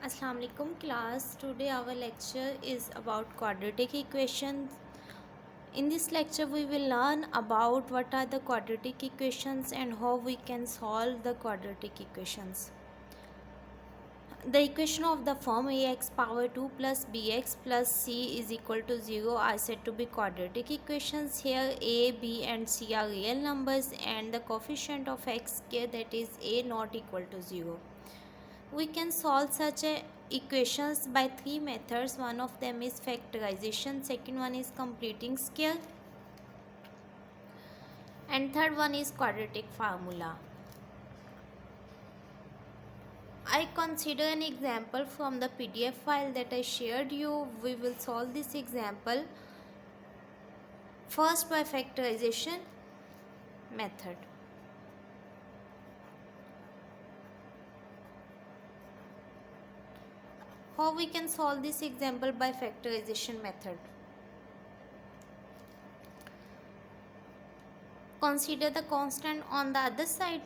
Assalamu alaikum class. Today our lecture is about quadratic equations. In this lecture we will learn about what are the quadratic equations and how we can solve the quadratic equations. The equation of the form ax power 2 plus bx plus c is equal to 0 are said to be quadratic equations. Here a, b and c are real numbers and the coefficient of x square, that is a, not equal to 0. We can solve such equations by three methods. One of them is factorization, second one is completing scale, and third one is quadratic formula. I consider an example from the PDF file that I shared you. We will solve this example first by factorization method. How we can solve this example by factorization method? Consider the constant on the other side.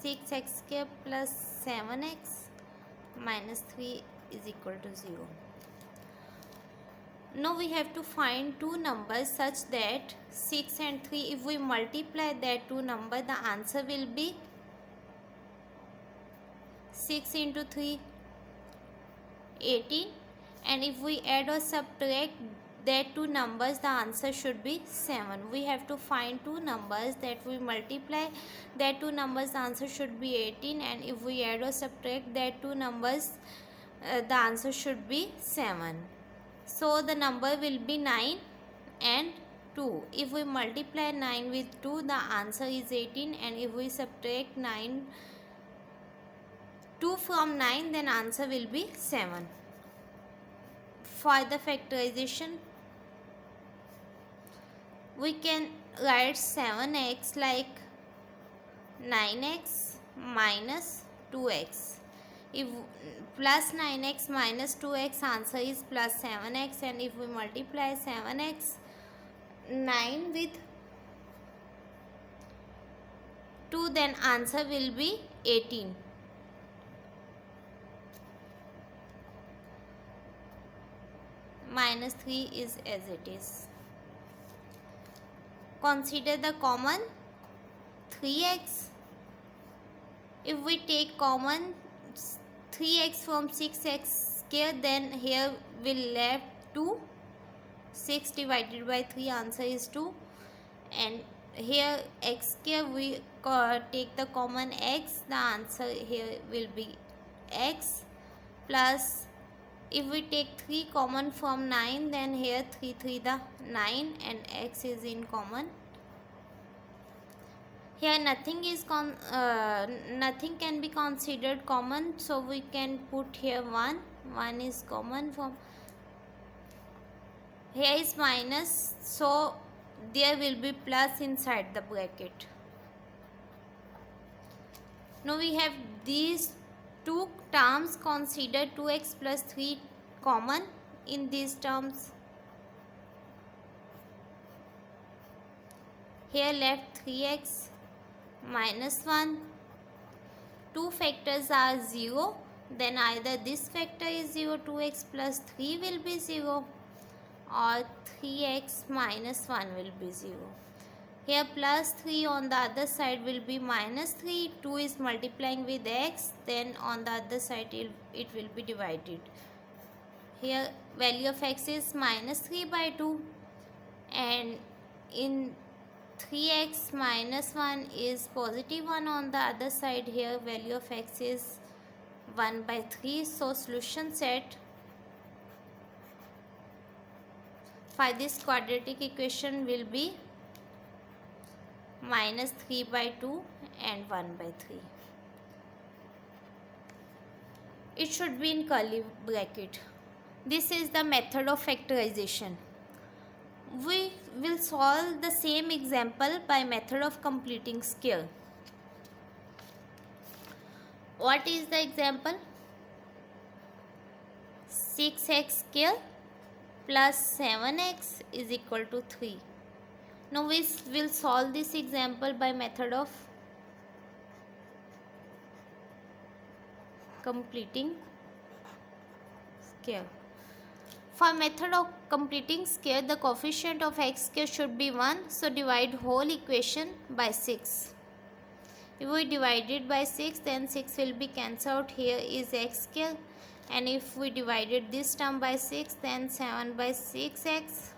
6x square plus 7x minus 3 is equal to 0. Now we have to find two numbers such that 6 and 3, if we multiply that two numbers, the answer will be 6 into 3, 18, and if we add or subtract that two numbers, the answer should be 7. We have to find two numbers that we multiply that two numbers, the answer should be 18, and if we add or subtract that two numbers, the answer should be 7. So the number will be 9 and 2. If we multiply 9 with 2, the answer is 18, and if we subtract 2 from 9, then answer will be 7. For the factorization, we can write 7x like 9x minus 2x. If plus 9x minus 2x, answer is plus 7x, and if we multiply 7x 9 with 2, then answer will be 18. Minus 3 is as it is. Consider the common 3x. If we take common 3x from 6x square, then here will left 2. 6 divided by 3, answer is 2. And here x square, we take the common x, the answer here will be x, plus if we take 3 common from 9, then here 3 the 9 and x is in common. Here nothing can be considered common, so we can put here 1. 1 is common from here is minus, so there will be plus inside the bracket. Now we have these two terms. Consider 2x plus 3 common in these terms. Here left 3x minus 1. Two factors are 0, then either this factor is 0, 2x plus 3 will be 0, or 3x minus 1 will be 0. Here plus 3 on the other side will be minus 3. 2 is multiplying with x, then on the other side it will be divided. Here value of x is minus 3 by 2, and in 3x minus 1 is positive 1 on the other side. Here value of x is 1 by 3. So solution set for this quadratic equation will be minus 3 by 2 and 1 by 3. It should be in curly bracket. This is the method of factorization. We will solve the same example by method of completing scale. What is the example? 6x square plus 7x is equal to 3. Now we will solve this example by method of completing square. For method of completing square, the coefficient of x square should be 1. So divide whole equation by 6. If we divide it by 6, then 6 will be cancelled out. Here is x square. And if we divided this term by 6, then 7 by 6x.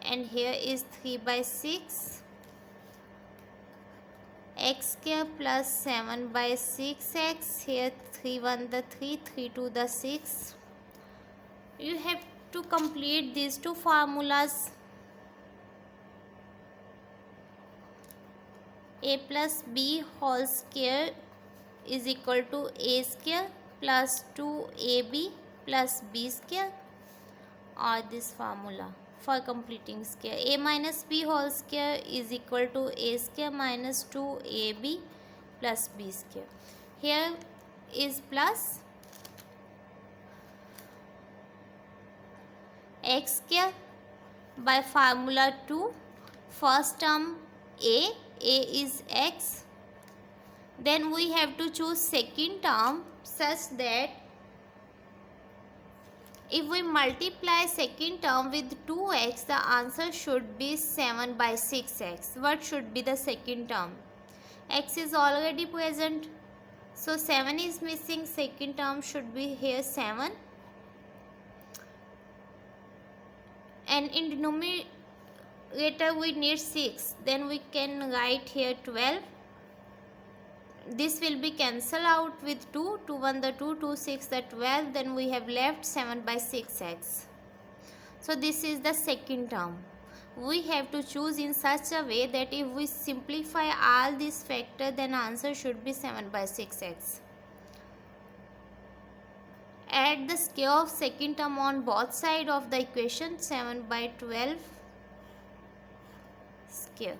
And here is 3 by 6. X square plus 7 by 6x. Here 3 1 the 3, 3 2 the 6. You have to complete these two formulas. A plus b whole square is equal to a square plus 2ab plus b square, or this formula for completing square. A minus b whole square is equal to a square minus 2ab plus b square. Here is plus x square by formula 2. First term a is x. Then we have to choose second term such that if we multiply second term with 2x, the answer should be 7 by 6x. What should be the second term? X is already present, so 7 is missing. Second term should be here 7. And in denominator we need 6. Then we can write here 12. This will be cancelled out with 2. 2 1 the 2, 2 6 the 12. Then we have left 7 by 6x. So this is the second term. We have to choose in such a way that if we simplify all these factors, then answer should be 7 by 6x. Add the square of second term on both sides of the equation. 7 by 12 square.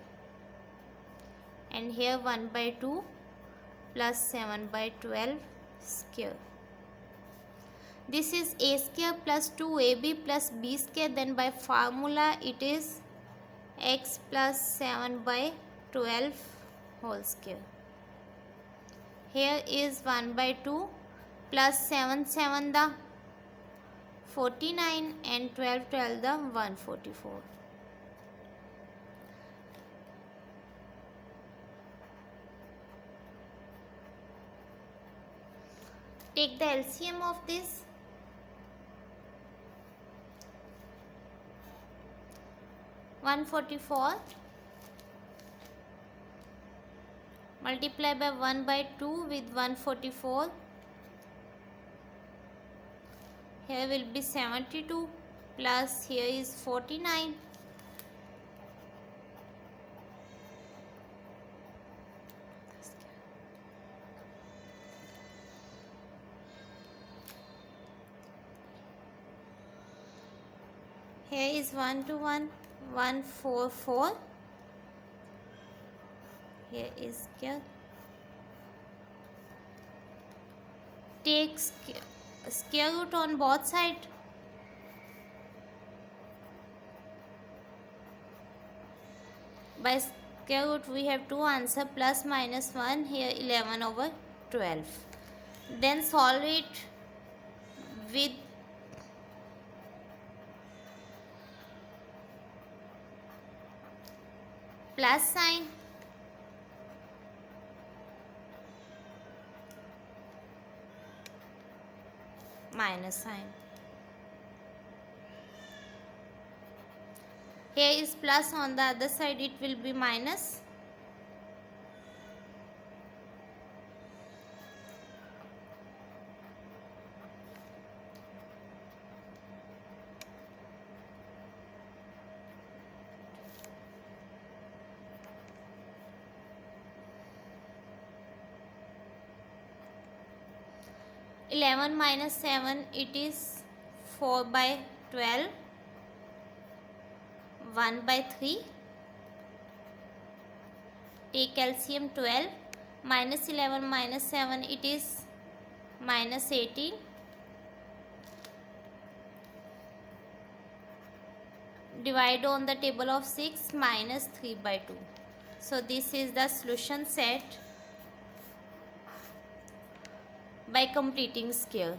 And here 1 by 2 plus 7 by 12 square. This is a square plus 2ab plus b square. Then by formula it is x plus 7 by 12 whole square. Here is 1 by 2 plus 7 7 the 49 and 12 12 the 144. Take the LCM of this. One 44 multiply by 1 by 2 with 144. Here will be 72 plus here is 49. Here is 1 to 1, 144. Here is square. Take square root on both sides. By square root we have two answer, plus minus 1. Here 11 over 12. Then solve it with plus sign. Minus sign. Here is plus, on the other side it will be minus. Eleven minus 7, it is 4 by 12. 1 by 3. Take LCM 12. Minus 11 minus 7, it is minus 18. Divide on the table of 6, minus 3 by 2. So this is the solution set. by completing square.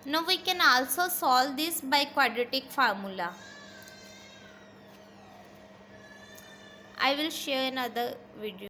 Now we can also solve this by quadratic formula. I will share another video.